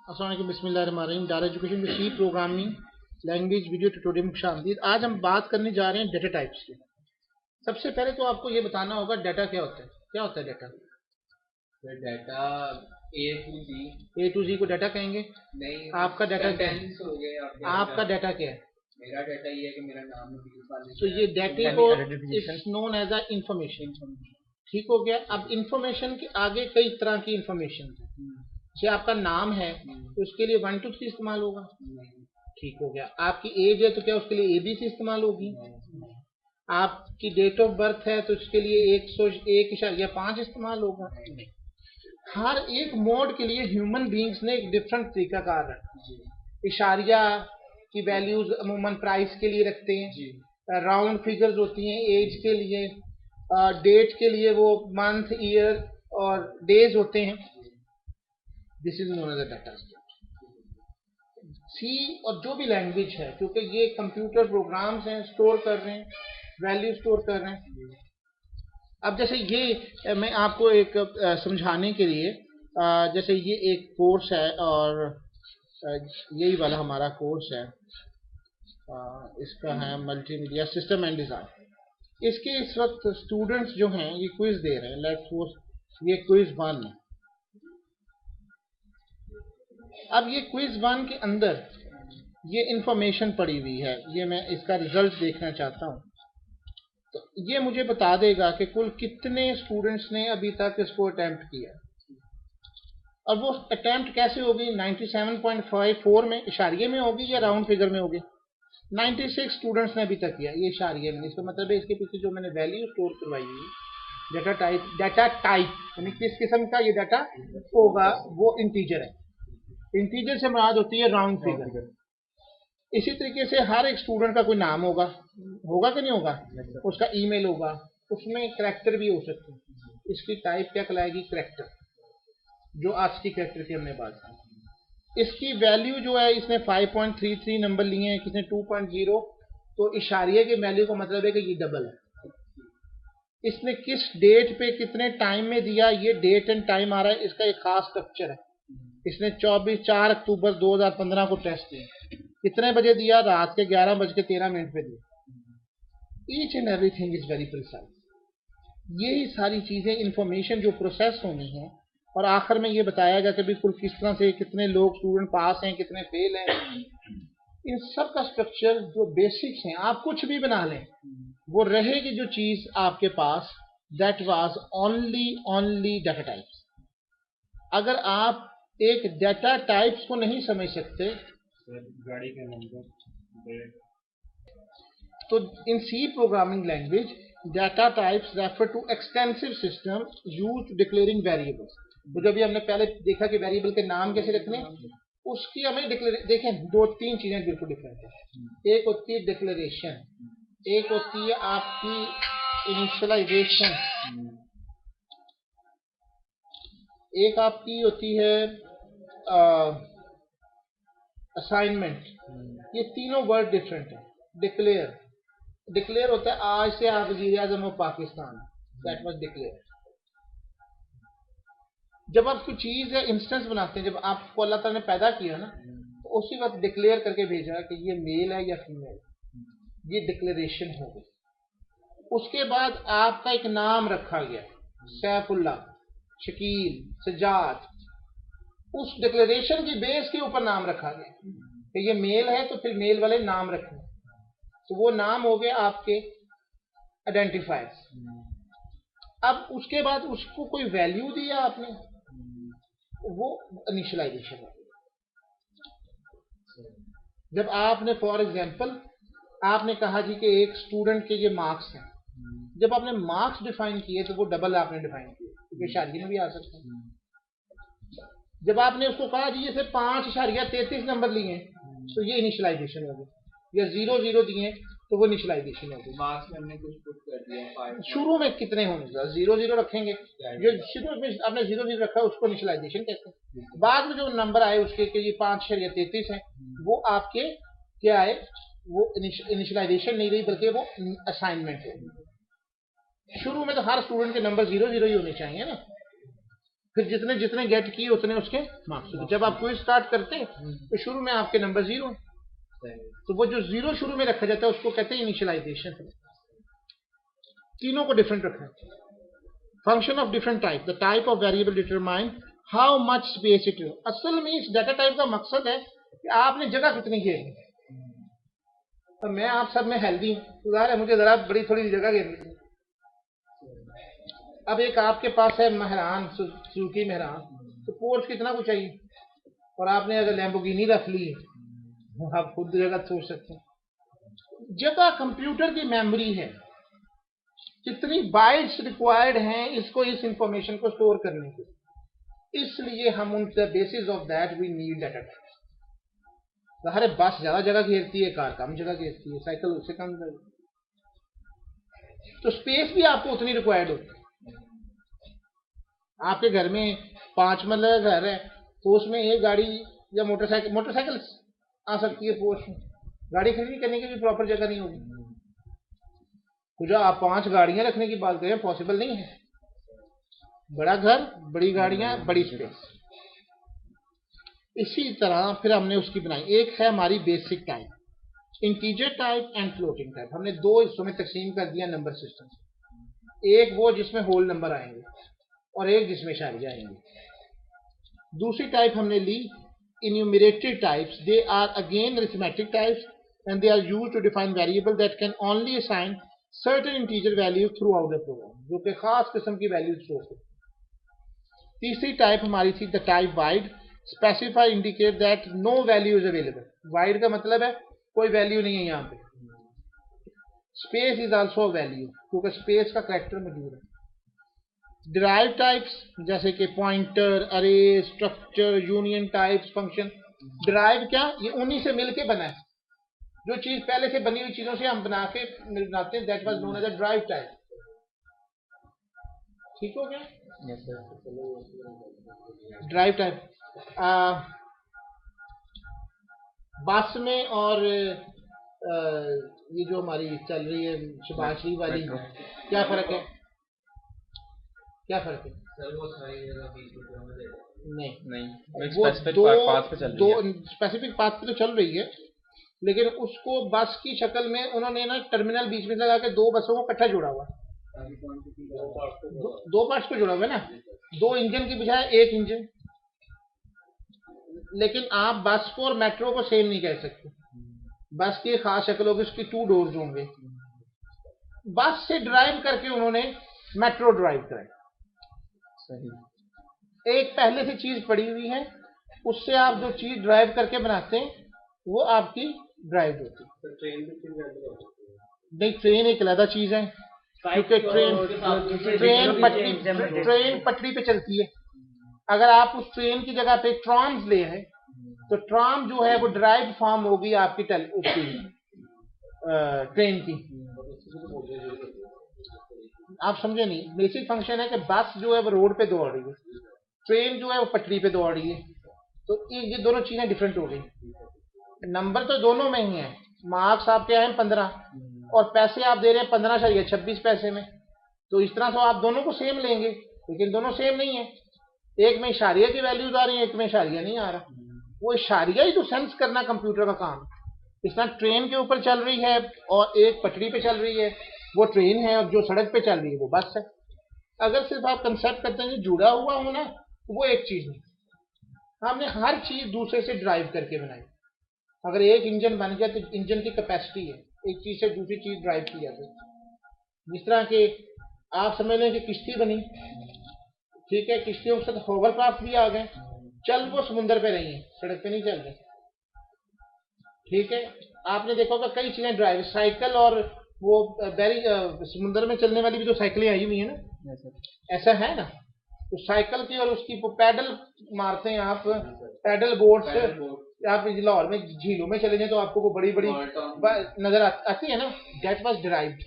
अस्सलाम वालेकुम, बिस्मिल्लाहिर्रहमानिर्रहीम। डायरेक्ट एजुकेशन के C programming language video tutorial में खुशामदीद। आज हम बात करने जा रहे हैं डाटा टाइप्स की। सबसे पहले तो आपको ये बताना होगा डाटा क्या होता है। क्या होता है डाटा? डाटा ए टू जी को डाटा कहेंगे। नहीं, आपका डाटा क्या है? हो गए आपका डाटा क्या है? मेरा डाटा ये है कि मेरा नाम तो ये डाटे को it's known as a information. ठीक हो गया। अब इंफॉर्मेशन के आगे कई तरह की इंफॉर्मेशन है। जैसे आपका नाम है तो उसके लिए 1 2 3 इस्तेमाल होगा। ठीक हो गया। आपकी एज है तो क्या उसके लिए ABC इस्तेमाल होगी? आपकी डेट ऑफ बर्थ है तो उसके लिए 101.5 इस्तेमाल होगा। हर एक मोड के लिए ह्यूमन बींग्स ने एक डिफरेंट तरीका कार रखा। इशारिया की वैल्यूज अमूमन प्राइस के लिए रखते हैं। राउंड फिगर्स होती हैं एज के लिए। डेट के लिए वो मंथ, ईयर और डेज होते हैं। This is known as data. C और जो भी लैंग्वेज है, क्योंकि ये कंप्यूटर प्रोग्राम्स हैं, स्टोर कर रहे हैं, वैल्यू स्टोर कर रहे हैं। अब जैसे ये मैं आपको एक समझाने के लिए जैसे ये एक कोर्स है और यही वाला हमारा कोर्स है। इसका है मल्टीमीडिया सिस्टम एंड डिज़ाइन। इसके इस वक्त स्टूडेंट्स जो हैं ये क्विज दे रहे हैं। लेट्स सपोज ये क्विज 1 है। अब ये क्विज 1 के अंदर ये इंफॉर्मेशन पड़ी हुई है। ये मैं इसका रिजल्ट देखना चाहता हूँ। तो ये मुझे बता देगा कि कुल कितने स्टूडेंट्स ने अभी तक इसको अटेम्प्ट किया। और वो अटेम्प्ट कैसे होगी? 97.54 में इशारिये में होगी या राउंड फिगर में होगी? 96 स्टूडेंट्स ने अभी तक किया ये इशारिये में। इसका मतलब है इसके पीछे जो मैंने वैल्यू स्टोर करवाई हुई डाटा टाइप यानी किस किस्म का ये डाटा होगा वो इंटीजर है। इंटीजर से मुराद होती है राउंड फिगर। इसी तरीके से हर एक स्टूडेंट का कोई नाम होगा कि नहीं होगा? उसका ईमेल होगा, उसमें करैक्टर भी हो सकते हैं। इसकी टाइप क्या कहलाएगी? करैक्टर। जो आज की करैक्टर की हमने बात की। इसकी वैल्यू जो है इसने 5.33 नंबर लिए हैं, किसने 2.0। तो इशारिये के वैल्यू का मतलब है कि ये डबल है। इसने किस डेट पे कितने टाइम में दिया, ये डेट एंड टाइम आ रहा है। इसका एक खास स्ट्रक्चर है। इसने 4 अक्टूबर 2015 को टेस्ट दिया। कितने बजे दिया? रात के 11:13 पे दिया। Each and everything is very precise. यही सारी चीजें इंफॉर्मेशन जो प्रोसेस होनी है और आखिर में ये बताया गया कि बिल्कुल किस तरह से कितने लोग स्टूडेंट पास हैं, कितने फेल हैं। इन सब का स्ट्रक्चर जो बेसिक्स हैं, आप कुछ भी बना लें वो रहेगी जो चीज आपके पास। That was only data types. अगर आप एक डाटा टाइप्स को नहीं समझ सकते गाड़ी का नंबर तो in C programming language data types refer to extensive system used declaring variables. तो जब भी हमने पहले देखा कि वेरिएबल के नाम कैसे रखने, उसकी हमें देखें 2-3 चीजें बिल्कुल डिफरेंट है। एक होती है डिक्लेरेशन, एक होती है आपकी इनिशियलाइजेशन, एक आपकी होती है असाइनमेंट। ये तीनों वर्ड डिफरेंट है। डिक्लेयर होता है आज से आप वज़ीर आज़म of Pakistan, that was declare. जब आप कोई चीज या इंस्टेंस बनाते हैं, जब आपको अल्लाह ताला ने पैदा किया ना, तो उसी वक्त डिक्लेयर करके भेजा कि ये मेल है या फीमेल। ये डिक्लेरेशन हो गई। उसके बाद आपका एक नाम रखा गया, सैफुल्लाह, शकील, सजाद। उस डिक्लेरेशन की बेस के ऊपर नाम रखा गया कि ये मेल है तो फिर मेल वाले नाम रखने। तो वो नाम हो गए आपके आइडेंटिफायर्स। अब उसके बाद उसको कोई वैल्यू दिया आपने, वो इनिशियलाइजेशन है। जब आपने फॉर एग्जांपल आपने कहा जी कि एक स्टूडेंट के ये मार्क्स हैं, जब आपने मार्क्स डिफाइन किए तो वो डबल आपने डिफाइन किए, क्योंकि शादी में भी आ सकते हैं। जब आपने उसको कहा जी ये से 5.33 नंबर लिए तो ये इनिशियलाइजेशन हो गई। या 0 दिए तो वो इनिशियलाइजेशन हो गई। मार्क्स में हमने कुछ पुट कर दिया। शुरू में कितने होंगे? 0 रखेंगे। जो शुरू में आपने 0 रखा उसको इनिशियलाइजेशन कहते हैं। बाद में जो नंबर आए उसके कि ये 5.33 है, वो आपके क्या है? वो इनिशियलाइजेशन नहीं रही बल्कि वो असाइनमेंट है। शुरू में तो हर स्टूडेंट के नंबर 0 ही होने चाहिए ना। फिर जितने जितने गेट किए उतने उसके मार्क्स होते। जब आप क्विज स्टार्ट करते हैं तो शुरू में आपके नंबर 0, तो वो जो 0 शुरू में रखा जाता है उसको कहते हैं इनिशियलाइजेशन। तीनों को डिफरेंट रखा है। Function of different type, the type of variable determine how much space it. असल में इस डाटा टाइप का मकसद है कि आपने जगह कितनी घेरनी। तो मैं आप सब में हेल्दी हूँ, उदाहरण है मुझे जरा बड़ी थोड़ी जगह घेरनी थी। अब एक आपके पास है मेहरान, सुजुकी मेहरान, तो पोर्च कितना कुछ चाहिए, और आपने अगर लैम्बोर्गिनी रख ली आप खुद जगह सोच सकते हैं। जगह कंप्यूटर की मेमोरी है, कितनी बाइट्स रिक्वायर्ड हैं इसको, इस इंफॉर्मेशन को स्टोर करने के, इसलिए हम उन basis of that we need data type. हर बस ज्यादा जगह घेरती है, कार कम जगह घेरती है, साइकिल उससे कम जगह, तो स्पेस भी आपको उतनी रिक्वायर्ड होती है। आपके घर में 5 मंजिला घर है तो उसमें एक गाड़ी या मोटरसाइकिल आ सकती है पोर्च में, गाड़ी खड़ी करने की भी प्रॉपर जगह नहीं होगी। तो जो आप 5 गाड़ियां रखने की बात करें, पॉसिबल नहीं है। बड़ा घर, बड़ी गाड़ियां, बड़ी स्पेस। इसी तरह फिर हमने उसकी बनाई, एक है हमारी basic type, integer type and floating type. हमने 2 हिस्सों में तकसीम कर दिया नंबर सिस्टम, एक वो जिसमें होल नंबर आएंगे और एक जिसमें इशारिया आएंगे। दूसरी टाइप हमने ली enumerated types. They are again arithmetic types and they are used to define variable that can only assign certain integer values throughout the program, जो कि खास किस्म की वैल्यूज स्टोर करती। तीसरी टाइप हमारी थी the type void, specify indicate that no value is available. Void का मतलब है कोई वैल्यू नहीं है यहाँ पे। स्पेस इज आल्सो वैल्यू, क्योंकि स्पेस का कैरेक्टर मौजूद है। डिराइव टाइप्स जैसे कि pointer, array, structure, union types, function. Derive क्या, ये उन्हीं से मिलके बना है, जो चीज पहले से बनी हुई चीजों से हम बनाते हैं, that was known as a derive type. ठीक हो गया? डिराइव टाइप बस में और ये जो हमारी चल रही है शबाशी वाली, क्या फर्क है? क्या फर्क है? नहीं, वो स्पेसिफिक पाथ पे तो चल रही है, लेकिन उसको बस की शक्ल में उन्होंने ना टर्मिनल बीच में लगा के 2 बसों को इकट्ठा जोड़ा हुआ है। 2 पार्ट्स को जोड़ा हुआ है ना, 2 इंजन की बजाय 1 इंजन। लेकिन आप बस को और मेट्रो को सेम नहीं कह सकते। बस की खास शक्ल होगी, उसकी 2 डोर्स होंगे। बस से ड्राइव करके उन्होंने मेट्रो ड्राइव कराई। एक पहले से चीज पड़ी हुई है, उससे आप जो चीज ड्राइव करके बनाते हैं वो आपकी ड्राइव होती है। नहीं, ट्रेन एक अलग चीज है, क्योंकि ट्रेन पटरी पे चलती है। अगर आप उस ट्रेन की जगह पे ट्राम्स ले हैं तो ट्राम जो है वो ड्राइव फॉर्म होगी आपकी ट्रेन की। आप समझे नहीं? बेसिक फंक्शन है कि बस जो है वो रोड पे दौड़ रही है, ट्रेन जो है वो पटरी पे दौड़ रही है। तो ये दोनों चीजें डिफरेंट हो गई। नंबर तो दोनों में ही है, मार्क्स आपके आए 15 और पैसे आप दे रहे हैं 15.26 पैसे में, तो इस तरह से आप दोनों को सेम लेंगे, लेकिन दोनों सेम नहीं है। एक में इशारिया की वैल्यूज आ रही है, एक में इशारिया नहीं आ रहा। वो इशारिया ही तो सेंस करना कंप्यूटर का काम है। इस तरह ट्रेन के ऊपर चल रही है और एक पटरी पे चल रही है, वो ट्रेन है, और जो सड़क पे चल रही है वो बस है। अगर सिर्फ आप कंसेप्ट करते हैं जुड़ा हुआ हो ना, तो वो एक चीज नहीं। हमने हर चीज दूसरे से ड्राइव करके बनाई। अगर एक इंजन बन गया तो इंजन की कैपेसिटी है एक चीज से दूसरी चीज ड्राइव की जाती है। जिस तरह के आप समझ लें कि किश्ती बनी, ठीक है, किश्तियों के साथ होवरक्राफ्ट भी आ गए, चल वो समुद्र पे रही है, सड़क पे नहीं चल रहे। ठीक है, आपने देखा होगा कई चीजें ड्राइव, साइकिल और वो समुद्र में चलने वाली भी जो साइकिलें आई हुई है ना, ऐसा है ना। तो साइकिल की और उसकी पैडल मारते हैं आप, पैडल बोट से आप लाहौर में झीलों में चले जाए तो आपको वो बड़ी बड़ी नजर आती है ना, दैट वाज डिराइव्ड।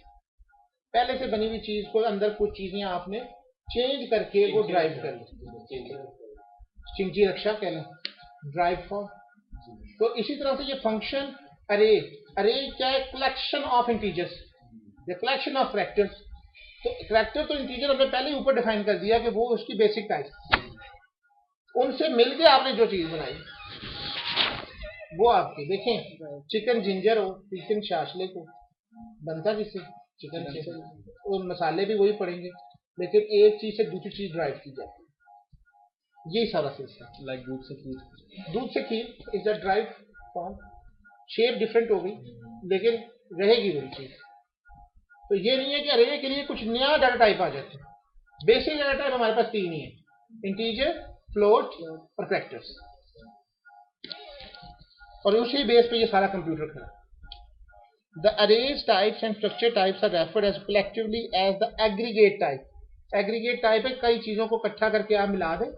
पहले से बनी हुई चीज को अंदर कुछ चीजें आपने चेंज करके वो ड्राइव कर ली, चिंची रक्षा कह लें, ड्राइव फॉर्म। तो इसी तरह से ये फंक्शन अरे क्या है, collection of integers, the collection of characters. तो कैरेक्टर तो इंटीजर हमने पहले ही ऊपर डिफाइन कर दिया कि वो उसकी बेसिक टाइप। उनसे मिलके आपने जो चीज बनाई वो आपकी। देखें, चिकन जिंजर हो, चिकन शाशलिक हो, बनता किससे? चिकन से। और मसाले भी वही पड़ेंगे, लेकिन एक चीज से दूसरी चीज ड्राइव की जाती है। यही सारा सिलसिला। लाइक दूध से खीर। दूध से खीर is the drive form. Shape different होगी लेकिन रहेगी वही चीज। तो ये नहीं है कि अरे के लिए कुछ नया डाटा टाइप आ जाता है। बेसिक डाटा टाइप हमारे पास तीन ही है, इंटीजर, फ्लोट और फैक्टर्स, और उसी बेस पे ये सारा कंप्यूटर खड़ा। The arrays types and structure types are referred as collectively as the aggregate type. Aggregate type है कई चीजों को इकट्ठा करके आप मिला दें,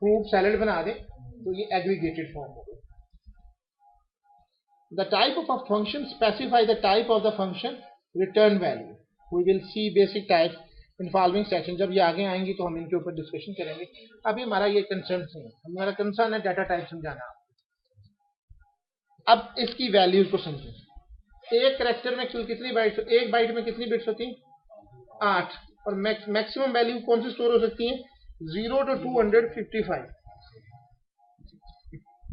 फ्रूट सैलेड बना दें, तो ये एग्रीगेटेड फॉर्म हो गया। The type of a function specify the type of the function return value. We will see basic types in following section. जब ये आगे आएंगी तो हम इनके ऊपर डिस्कशन करेंगे। अभी हमारा ये कंसर्न नहीं है, हमारा कंसर्न है डाटा टाइप समझाना। अब इसकी वैल्यूज को समझें। एक कैरेक्टर में कुल कितनी बाइट्स, एक बाइट में कितनी बिट्स होती हैं? 8। और मैक्सिमम वैल्यू कौन सी स्टोर हो सकती है? 0 to 255।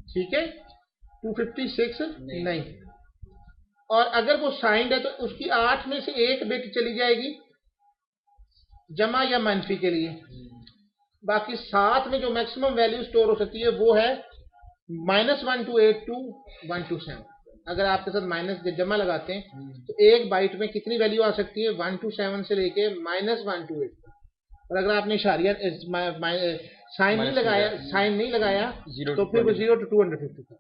ठीक है, 256 नहीं। और अगर वो साइंड है तो उसकी 8 में से एक बिट चली जाएगी जमा या मनफी के लिए। बाकी 7 में जो मैक्सिमम वैल्यू स्टोर हो सकती है वो है -1 to 8 to 1 to 7। अगर आपके साथ माइनस जमा लगाते हैं तो एक बाइट में कितनी वैल्यू आ सकती है? 1 to 7 से लेके -1 to 8। और अगर आपने इशारिया साइन नहीं लगाया तो फिर वो 0 to 255।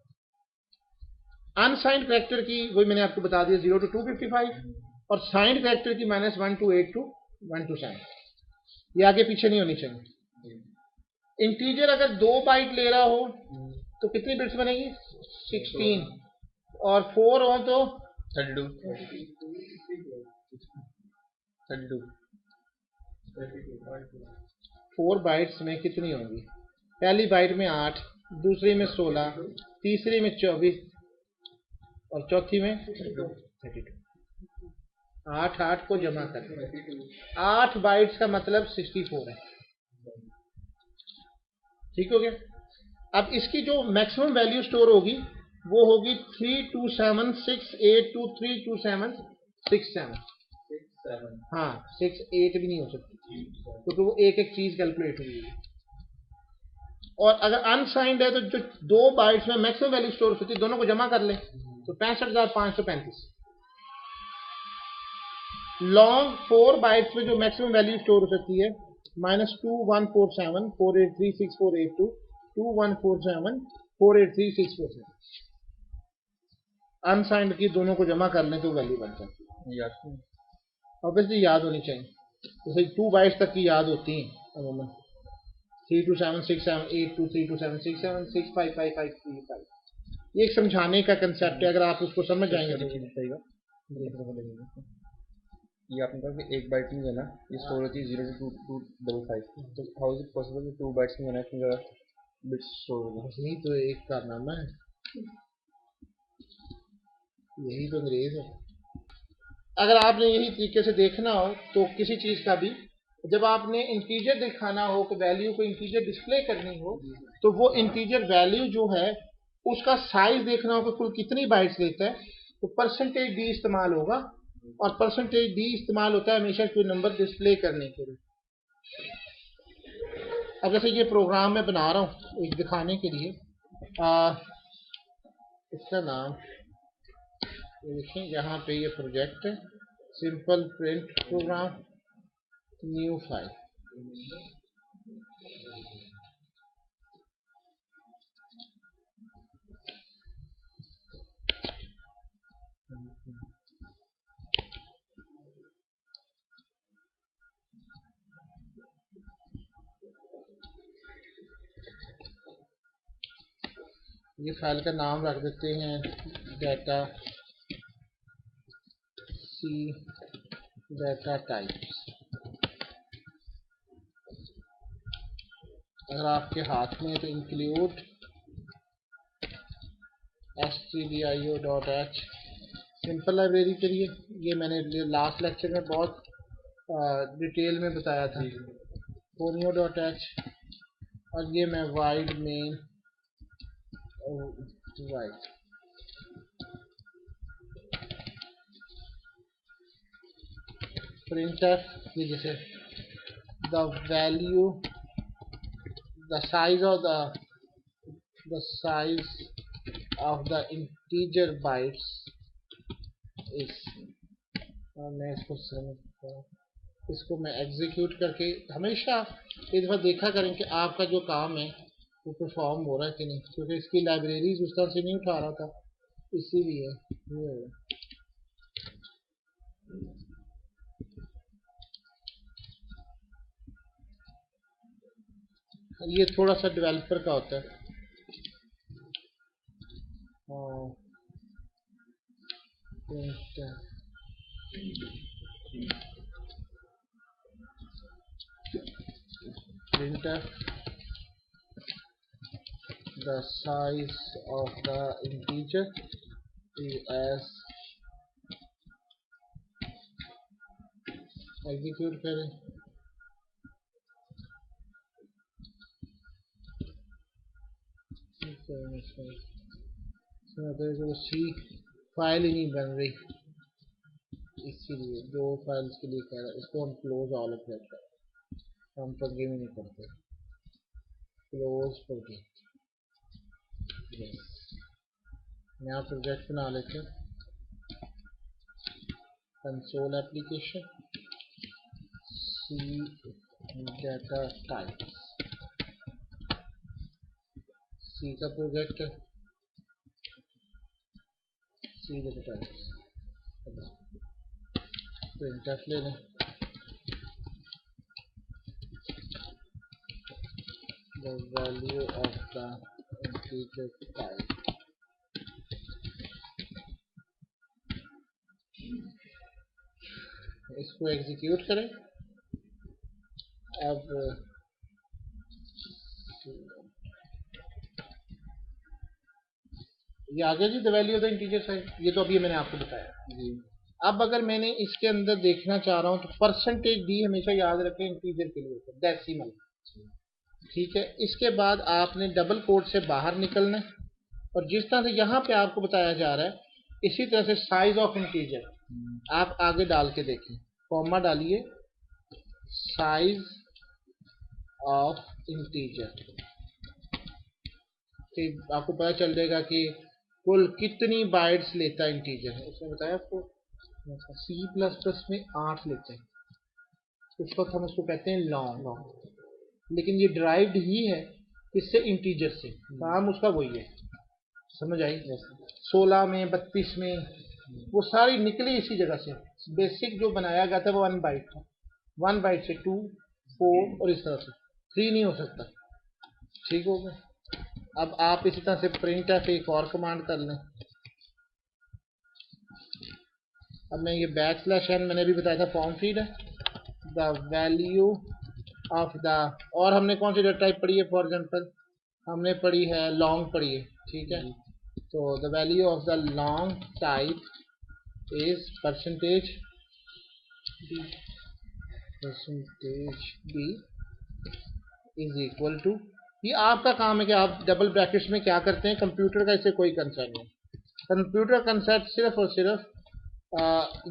अनसाइंड कैरेक्टर की वही मैंने आपको बता दिया, 0 to 255, और साइंड कैरेक्टर की -1 to 8 to 1 to 7। ये आगे पीछे नहीं होनी चाहिए। इंटीजर अगर 2 बाइट ले रहा हो तो कितनी बिट्स बनेगी? 16। और 4 हो तो 32। 4 बाइट्स में कितनी होंगी? पहली बाइट में 8, दूसरी में 16, तीसरी में 24 और चौथी में 32। 8 को जमा कर 8 बाइट्स का मतलब 64 है। ठीक हो गया। अब इसकी जो मैक्सिमम वैल्यू स्टोर होगी वो होगी 327682327767। हाँ, 68 भी नहीं हो सकती क्योंकि वो एक एक चीज कैलकुलेट हुई है। और अगर अनसाइंड है तो जो 2 बाइट्स में मैक्सिमम वैल्यू स्टोर होती है दोनों को जमा कर ले तो 65,535। लॉन्ग 4 बाइट्स में जो मैक्सिमम वैल्यू स्टोर हो सकती है -2147 4836482 2147 48364। अनसाइंड की दोनों को जमा कर लें तो वैल्यू बन जाती है। ऑब्वियसली याद होनी चाहिए, जैसे 2 बाइट्स तक की याद होती हैं अमूमन, 32767823767655535। ये एक समझाने का कंसेप्ट है, अगर आप उसको समझ जाएंगे तो ये आपने कहा कि एक बाइट में है ना ये स्टोर होती है 0 to 255। तो हाउ इज इट पॉसिबल कि 2 बाइट्स में है ना इतनी ज़्यादा बिट्स स्टोर हो गई? यही तो एक कारनामा है, यही तो अंग्रेज है। अगर आपने यही तरीके से देखना हो तो किसी चीज़ का भी जब आपने इंटीजर दिखाना हो कि वैल्यू को इंटीजर डिस्प्ले करनी हो तो वो इंटीजर वैल्यू जो है उसका साइज देखना हो कि कुल कितनी बाइट्स लेता है तो परसेंटेज डी इस्तेमाल होगा। और परसेंटेज डी इस्तेमाल होता है हमेशा कोई नंबर डिस्प्ले करने के लिए। अब जैसे ये प्रोग्राम मैं बना रहा हूँ एक दिखाने के लिए, इसका नाम देखें, यहाँ पे ये प्रोजेक्ट है simple print program new file. ये फाइल का नाम रख देते हैं डाटा सी डाटा टाइप्स। अगर आपके हाथ में है तो इंक्लूड stdio.h सिंपल लाइब्रेरी के लिए। ये मैंने लास्ट लेक्चर में बहुत डिटेल में बताया था। conio.h और ये मैं वाइड मेन वाइड प्रिंटफ ये जैसे the value the size of the integer bytes इस, और मैं इसको मैं एग्जीक्यूट करके हमेशा एक दफ़ा देखा करें कि आपका जो काम है वो परफॉर्म हो रहा है कि नहीं, क्योंकि इसकी लाइब्रेरीज उस तरह से नहीं उठा रहा था, इसीलिए ये थोड़ा सा डेवलपर का होता है। Printf the size of the integer as execute करें। तो सी फाइल ही नहीं बन रही, इसीलिए दो फाइल्स के लिए कह रहा है। इसको हम क्लोज ऑल ऑफ दैट करें, हम फॉरगिव नहीं करते, क्लोज फॉरगिव। नया प्रोजेक्ट बना लेते हैं, console application C data types, C का प्रोजेक्ट है, सी डाटा टाइप्स। प्रिंटफ ले लें, the value of the integer type, इसको एग्जीक्यूट करें। अब ये आ गया जी the value of the integer size, ये तो अभी मैंने आपको बताया जी। अब अगर मैंने इसके अंदर देखना चाह रहा हूँ तो परसेंटेज डी हमेशा याद रखें इंटीजर के लिए, डेसिमल, ठीक है। इसके बाद आपने डबल कोट से बाहर निकलना है, और जिस तरह से यहाँ पे आपको बताया जा रहा है इसी तरह से साइज ऑफ इंटीजर आप आगे डाल के देखें, कॉमा डालिए, साइज ऑफ इंटीजर, तो आपको पता चल जाएगा कि कुल कितनी बाइट्स लेता है इंटीजर। उसने बताया आपको C++ में 8 लेते हैं, उस वक्त हम उसको कहते हैं लॉन्ग, लेकिन ये ड्राइव्ड ही है इससे, इंटीजर से, काम उसका वही है, समझ आई। 16 में 32 में वो सारी निकली इसी जगह से, बेसिक जो बनाया गया था वो 1 बाइट था, 1 बाइट से 2 4 और इस तरह से 3 नहीं हो सकता, ठीक हो गया। अब आप इसी तरह से प्रिंटफ एक और कमांड कर लें। अब मैं ये बैकस्लैश n मैंने भी बताया था फॉर्म फीड है, द वैल्यू ऑफ द, और हमने कौन सी डेटा टाइप पढ़ी है, फॉर एग्जांपल हमने पढ़ी है लॉन्ग पढ़ी है, ठीक है। तो the value of the long type is percentage b is equal to, ये आपका काम है कि आप डबल ब्रैकेट्स में क्या करते हैं, कंप्यूटर का इससे कोई कंसर्न नहीं, कंप्यूटर कंसेप्ट सिर्फ और सिर्फ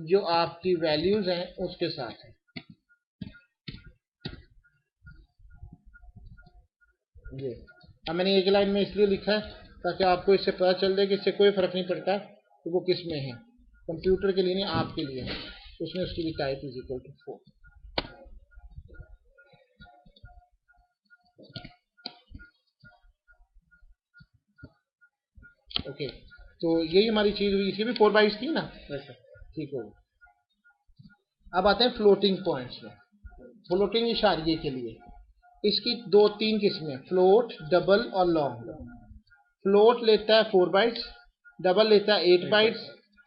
जो आपकी वैल्यूज हैं उसके साथ है। ये अब मैंने एक लाइन में इसलिए लिखा है ताकि आपको इससे पता चल जाए कि इससे कोई फर्क नहीं पड़ता कि वो किस में है, कंप्यूटर के लिए नहीं आपके लिए है, उसमें उसकी भी type is equal to 4। Okay, तो यही हमारी चीज हुई, इसकी भी 4 बाइट्स थी ना, ठीक हो। अब आते हैं फ्लोटिंग पॉइंट्स में। फ्लोटिंग इशारिये के लिए इसकी 2-3 किस्में, फ्लोट, डबल और लॉन्ग। फ्लोट लेता है 4 बाइट्स, डबल लेता है 8 बाइट्स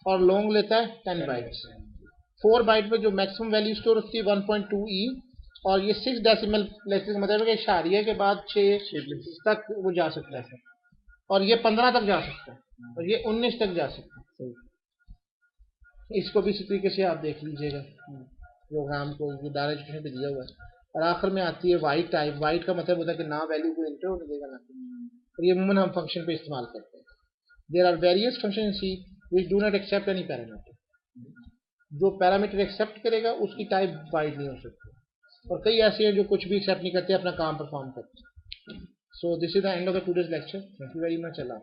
और लॉन्ग लेता है 10 बाइट्स। 4 बाइट में जो मैक्सिमम वैल्यू स्टोर होती है 1.2e, और ये 6 डेसिमल प्लेसेस, मतलब है कि इशारिये के बाद 6 तक वो जा सकता है, और ये 15 तक जा सकता है, और ये 19 तक जा सकता है। इसको भी इसी तरीके से आप देख लीजिएगा, प्रोग्राम को दायरा एजुकेशन पे दिया हुआ है। और आखिर में आती है वाइड टाइप। वाइड का मतलब होता है कि ना वैल्यू को इंटर होने देगा ना, और ये अमूमन हम फंक्शन पे इस्तेमाल करते हैं। There are various function in C which do not accept any parameter. जो पैरामीटर एक्सेप्ट करेगा उसकी टाइप वाइड नहीं हो सकती, और कई ऐसे हैं जो कुछ भी एक्सेप्ट नहीं करते, अपना काम परफॉर्म करते हैं। So this is the end of the today's lecture. Thank you very much. Allah.